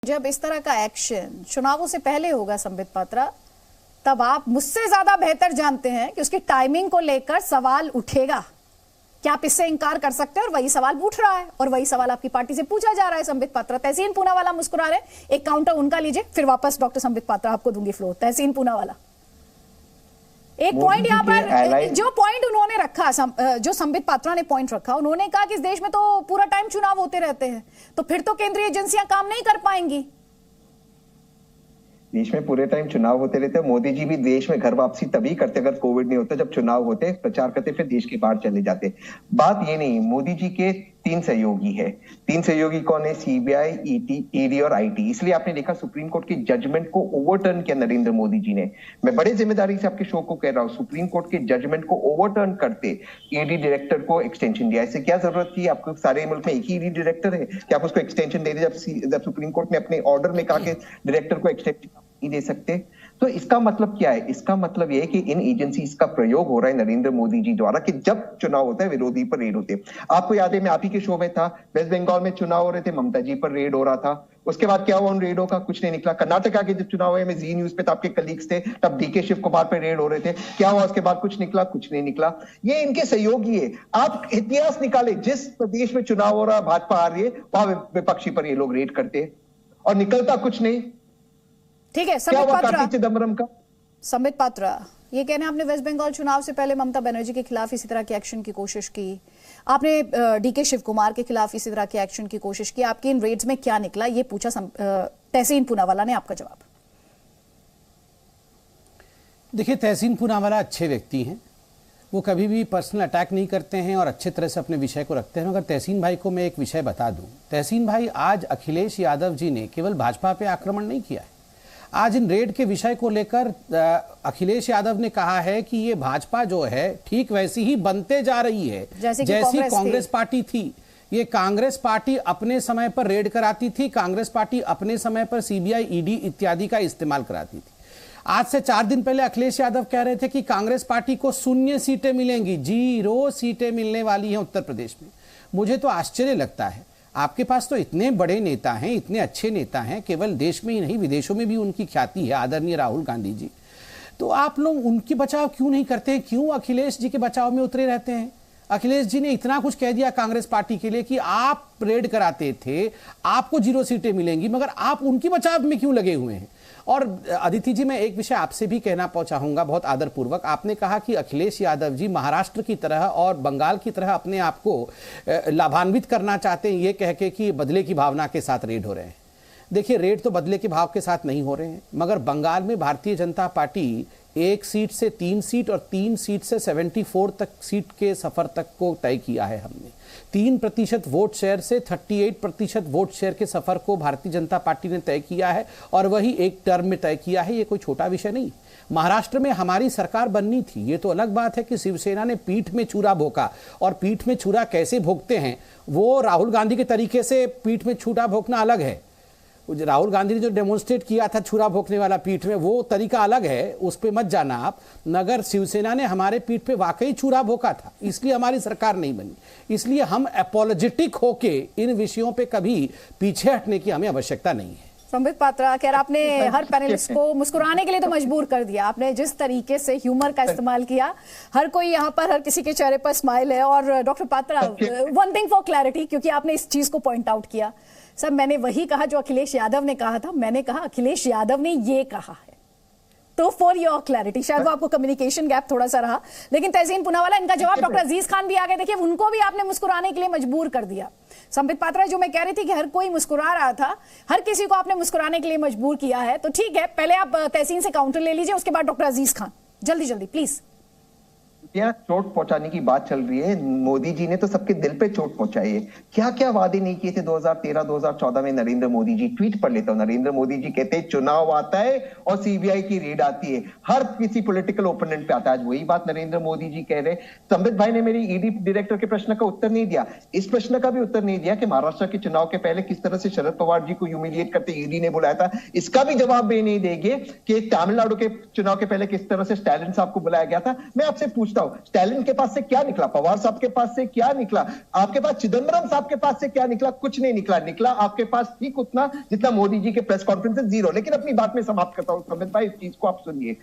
जब इस तरह का एक्शन चुनावों से पहले होगा संबित पात्रा, तब आप मुझसे ज्यादा बेहतर जानते हैं कि उसकी टाइमिंग को लेकर सवाल उठेगा। क्या आप इससे इंकार कर सकते हैं? और वही सवाल उठ रहा है और वही सवाल आपकी पार्टी से पूछा जा रहा है। संबित पात्रा, तहसीन पूनावाला मुस्कुरा रहे, एक काउंटर उनका लीजिए, फिर वापस डॉक्टर संबित पात्रा आपको दूंगी फ्लोर। तहसीन पूनावाला, एक पॉइंट यहाँ पर जो पॉइंट उन्होंने रखा, जो संबित पात्रा ने पॉइंट रखा, उन्होंने कहा कि इस देश में तो पूरा टाइम चुनाव होते रहते हैं, तो फिर तो केंद्रीय एजेंसियां काम नहीं कर पाएंगी। देश में पूरे टाइम चुनाव होते रहते हैं। मोदी जी भी देश में घर वापसी तभी करते अगर कोविड नहीं होता, जब चुनाव होते, प्रचार करते, फिर देश के बाहर चले जाते। बात ये नहीं, मोदी जी के 3 सहयोगी है। 3 सहयोगी कौन है? सीबीआई, ईडी और आईटी। इसलिए आपने देखा सुप्रीम कोर्ट की जजमेंट को ओवरटर्न किया नरेंद्र मोदी जी ने। मैं बड़े जिम्मेदारी से आपके शो को कह रहा हूं, सुप्रीम कोर्ट के जजमेंट को ओवरटर्न करते ईडी डायरेक्टर को एक्सटेंशन दिया। इससे क्या जरूरत थी? आपको सारे मुल्क में एक ही ईडी डायरेक्टर है कि आप उसको एक्सटेंशन दे दे? जब सुप्रीम कोर्ट ने अपने ऑर्डर में कहा कि डायरेक्टर को एक्सटेंशन नहीं दे सकते, तो इसका मतलब क्या है? इसका मतलब यह है कि इन एजेंसीज का प्रयोग हो रहा है नरेंद्र मोदी जी द्वारा कि जब चुनाव होता है विरोधी पर रेड होते। आपको याद है, मैं आप ही के शो में था, वेस्ट बंगाल में चुनाव हो रहे थे, ममता जी पर रेड हो रहा था। उसके बाद क्या हुआ उन रेडों का? कुछ नहीं निकला। कर्नाटका के जब चुनाव हुए, मैं जी न्यूज पे, आपके कलीग्स थे, तब डीके शिव कुमार पर रेड हो रहे थे। क्या हुआ उसके बाद? कुछ निकला? कुछ नहीं निकला। ये इनके सहयोगी है। आप इतिहास निकाले, जिस प्रदेश में चुनाव हो रहा है, भाजपा आ रही है, वहां विपक्षी पर ये लोग रेड करते और निकलता कुछ नहीं। ठीक है संबित पात्रा, चिदम्बरम का संबित पात्रा ये कहने, आपने वेस्ट बंगाल चुनाव से पहले ममता बनर्जी के खिलाफ इसी तरह के एक्शन की कोशिश की, आपने डीके शिव कुमार के खिलाफ इसी तरह के एक्शन की कोशिश की, आपकी इन रेड्स में क्या निकला, ये पूछा तहसीन पूनावाला ने। आपका जवाब? देखिए, तहसीन पूनावाला अच्छे व्यक्ति हैं, वो कभी भी पर्सनल अटैक नहीं करते हैं और अच्छे तरह से अपने विषय को रखते हैं। मगर तहसीन भाई को मैं एक विषय बता दूं, तहसीन भाई, आज अखिलेश यादव जी ने केवल भाजपा पे आक्रमण नहीं किया है। आज इन रेड के विषय को लेकर अखिलेश यादव ने कहा है कि ये भाजपा जो है ठीक वैसी ही बनते जा रही है जैसी कांग्रेस पार्टी थी। ये कांग्रेस पार्टी अपने समय पर रेड कराती थी, कांग्रेस पार्टी अपने समय पर सीबीआई, ईडी इत्यादि का इस्तेमाल कराती थी। आज से 4 दिन पहले अखिलेश यादव कह रहे थे कि कांग्रेस पार्टी को 0 सीटें मिलेंगी, 0 सीटें मिलने वाली हैं उत्तर प्रदेश में। मुझे तो आश्चर्य लगता है, आपके पास तो इतने बड़े नेता हैं, इतने अच्छे नेता हैं, केवल देश में ही नहीं विदेशों में भी उनकी ख्याति है, आदरणीय राहुल गांधी जी। तो आप लोग उनकी बचाव क्यों नहीं करते हैं? क्यों अखिलेश जी के बचाव में उतरे रहते हैं? अखिलेश जी ने इतना कुछ कह दिया कांग्रेस पार्टी के लिए कि आप रेड कराते थे, आपको 0 सीटें मिलेंगी, मगर आप उनकी बचाव में क्यों लगे हुए हैं? और अदिति जी, मैं एक विषय आपसे भी कहना चाहूंगा बहुत आदरपूर्वक। आपने कहा कि अखिलेश यादव जी महाराष्ट्र की तरह और बंगाल की तरह अपने आप को लाभान्वित करना चाहते हैं, ये कह के कि बदले की भावना के साथ रेड हो रहे हैं। देखिए, रेड तो बदले के भाव के साथ नहीं हो रहे हैं, मगर बंगाल में भारतीय जनता पार्टी 1 सीट से 3 सीट और 3 सीट से 74 तक सीट के सफर तक को तय किया है हमने। 3% वोट शेयर से 38% वोट शेयर के सफर को भारतीय जनता पार्टी ने तय किया है और वही एक टर्म में तय किया है। ये कोई छोटा विषय नहीं। महाराष्ट्र में हमारी सरकार बननी थी, ये तो अलग बात है कि शिवसेना ने पीठ में छुरा भोंका, और पीठ में छुरा कैसे भोंकते हैं वो राहुल गांधी के तरीके से पीठ में छुरा भोंकना अलग है। राहुल गांधी ने जो डेमोन्स्ट्रेट किया था छुरा भोंकने वाला पीठ में, वो तरीका अलग है, उस पे मत जाना आप। मगर शिवसेना ने हमारे पीठ पे वाकई छुरा भोंका था, इसलिए हमारी सरकार नहीं बनी। इसलिए हम अपोलोजेटिक होके इन विषयों पे कभी पीछे हटने की हमें आवश्यकता नहीं है। संबित पात्रा, खैर आपने हर पैनलिस्ट को मुस्कुराने के लिए तो मजबूर कर दिया। आपने जिस तरीके से ह्यूमर का इस्तेमाल किया, हर कोई यहाँ पर, हर किसी के चेहरे पर स्माइल है। और doctor Patra, one thing for clarity, क्योंकि आपने इस चीज को पॉइंट आउट किया, सर मैंने वही कहा जो अखिलेश यादव ने कहा था। मैंने कहा अखिलेश यादव ने ये कहा है, तो फॉर योर क्लैरिटी, शायद वो आपको कम्युनिकेशन गैप थोड़ा सा रहा। लेकिन तहसीन पूनावाला, इनका जवाब, डॉक्टर अजीज खान भी आ गए, देखिए उनको भी आपने मुस्कुराने के लिए मजबूर कर दिया। संबित पात्रा, जो मैं कह रही थी कि हर कोई मुस्कुरा रहा था, हर किसी को आपने मुस्कुराने के लिए मजबूर किया है। तो ठीक है, पहले आप तहसीन से काउंटर ले लीजिए, उसके बाद डॉक्टर अजीज खान, जल्दी जल्दी प्लीज। क्या चोट पहुंचाने की बात चल रही है? मोदी जी ने तो सबके दिल पे चोट पहुंचाई है। क्या क्या वादे नहीं किए थे 2013-2014 में नरेंद्र मोदी जी? ट्वीट पढ़ लेता हूं, नरेंद्र मोदी जी कहते हैं चुनाव आता है और सीबीआई की रेड आती है, हर किसी पॉलिटिकल ओपोनेंट पे आता है। आज वही बात नरेंद्र मोदी जी कह रहे। संबित भाई ने मेरी ईडी डायरेक्टर के प्रश्न का उत्तर नहीं दिया, इस प्रश्न का भी उत्तर नहीं दिया कि महाराष्ट्र के चुनाव के पहले किस तरह से शरद पवार जी को ह्यूमिलिएट करते ईडी ने बुलाया था। इसका भी जवाब वे नहीं देंगे कि तमिलनाडु के चुनाव के पहले किस तरह से स्टालिन साहब को बुलाया गया था। मैं आपसे पूछता बताओ, स्टैलिन के पास से क्या निकला, पवार साहब के पास से क्या निकला, आपके पास चिदंबरम साहब के पास से क्या निकला? कुछ नहीं निकला। निकला आपके पास ठीक उतना जितना मोदी जी के प्रेस कॉन्फ्रेंस से, जीरो। लेकिन अपनी बात में समाप्त करता हूं संबित भाई, इस चीज को आप सुनिए।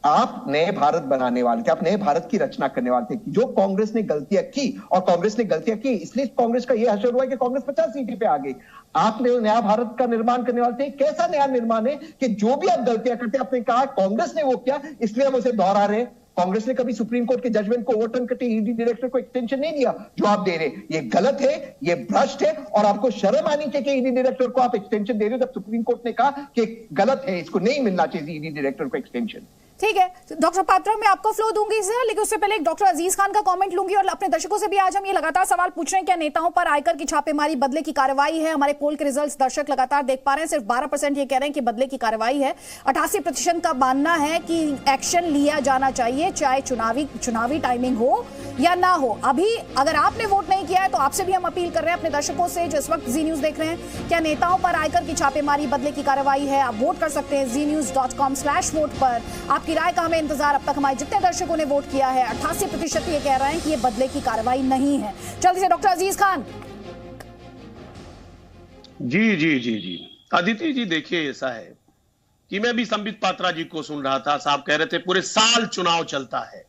आप नए भारत बनाने वाले थे, आप नए भारत की रचना करने वाले थे। जो कांग्रेस ने गलतियां की, और कांग्रेस ने गलतियां की इसलिए कांग्रेस का यह हशर हुआ कि कांग्रेस 50 सीटें पे आ गई। आपने नया भारत का निर्माण करने वाले थे। कैसा नया निर्माण है कि जो भी आप गलतियां करते, आपने कहा कांग्रेस ने वो किया इसलिए हम उसे दोहरा रहे हैं। कांग्रेस ने कभी सुप्रीम कोर्ट के जजमेंट को ओवरटर्न करके ईडी डायरेक्टर को एक्सटेंशन नहीं दिया जो आप दे रहे। ये गलत है, ये भ्रष्ट है, और आपको शर्म आनी चाहिए कि ईडी डायरेक्टर को आप एक्सटेंशन दे रहे हो जब सुप्रीम कोर्ट ने कहा कि गलत है, इसको नहीं मिलना चाहिए ईडी डायरेक्टर को एक्सटेंशन। ठीक है डॉक्टर पात्रा, मैं आपको फ्लो दूंगी सर, लेकिन उससे पहले एक डॉक्टर अजीज खान का कमेंट लूंगी। और अपने दर्शकों से भी आज हम ये लगातार सवाल पूछ रहे हैं, क्या नेताओं पर आयकर की छापेमारी बदले की कार्रवाई है? हमारे पोल के रिजल्ट्स दर्शक लगातार देख पा रहे हैं, सिर्फ 12% ये कह रहे हैं कि बदले की कार्रवाई है। 88% का मानना है कि एक्शन लिया जाना चाहिए, चाहे चुनावी टाइमिंग हो या ना हो। अभी अगर आपने वोट नहीं किया है तो आपसे भी हम अपील कर रहे हैं अपने दर्शकों से जो इस वक्त जी न्यूज देख रहे हैं, क्या नेताओं पर आयकर की छापेमारी बदले की कार्रवाई है? आप वोट कर सकते हैं znews.com/वोट पर। आपकी राय का हमें इंतजार। अब तक हमारे जितने दर्शकों ने वोट किया है 88% ये कह रहे हैं कि ये बदले की कार्रवाई नहीं है। जल्दी से डॉक्टर अजीज खान। जी अदिति जी, देखिए ऐसा है कि मैं भी संबित पात्रा जी को सुन रहा था, साहब कह रहे थे पूरे साल चुनाव चलता है।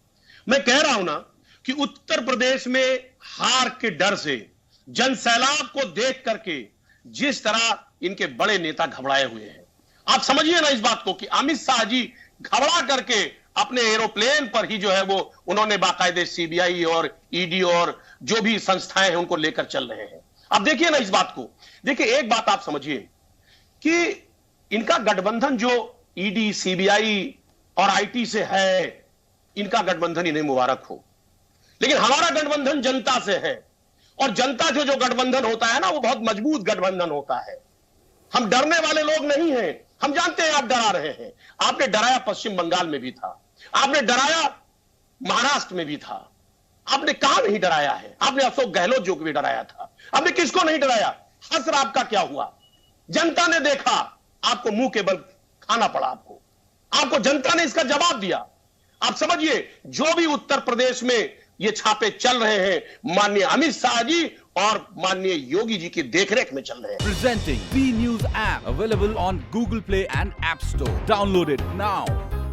मैं कह रहा हूं ना कि उत्तर प्रदेश में हार के डर से, जन सैलाब को देख करके जिस तरह इनके बड़े नेता घबराए हुए हैं, आप समझिए ना इस बात को कि अमित शाह जी घबरा करके अपने एरोप्लेन पर ही जो है वो उन्होंने बाकायदे सीबीआई और ईडी और जो भी संस्थाएं हैं उनको लेकर चल रहे हैं। अब देखिए ना इस बात को, देखिए एक बात आप समझिए कि इनका गठबंधन जो ईडी, सीबीआई और आईटी से है, इनका गठबंधन इन्हें मुबारक हो, लेकिन हमारा गठबंधन जनता से है। और जनता से जो गठबंधन होता है ना, वो बहुत मजबूत गठबंधन होता है। हम डरने वाले लोग नहीं हैं। हम जानते हैं आप डरा रहे हैं। आपने डराया पश्चिम बंगाल में भी था, आपने डराया महाराष्ट्र में भी था, आपने कहां नहीं डराया है? आपने अशोक गहलोत जो भी डराया था, आपने किसको नहीं डराया? हसर आपका क्या हुआ? जनता ने देखा, आपको मुंह के बल खाना पड़ा। आपको जनता ने इसका जवाब दिया। आप समझिए, जो भी उत्तर प्रदेश में ये छापे चल रहे हैं, माननीय अमित शाह जी और माननीय योगी जी की देखरेख में चल रहे हैं। Presenting B News app available on Google Play and App Store. Download it now.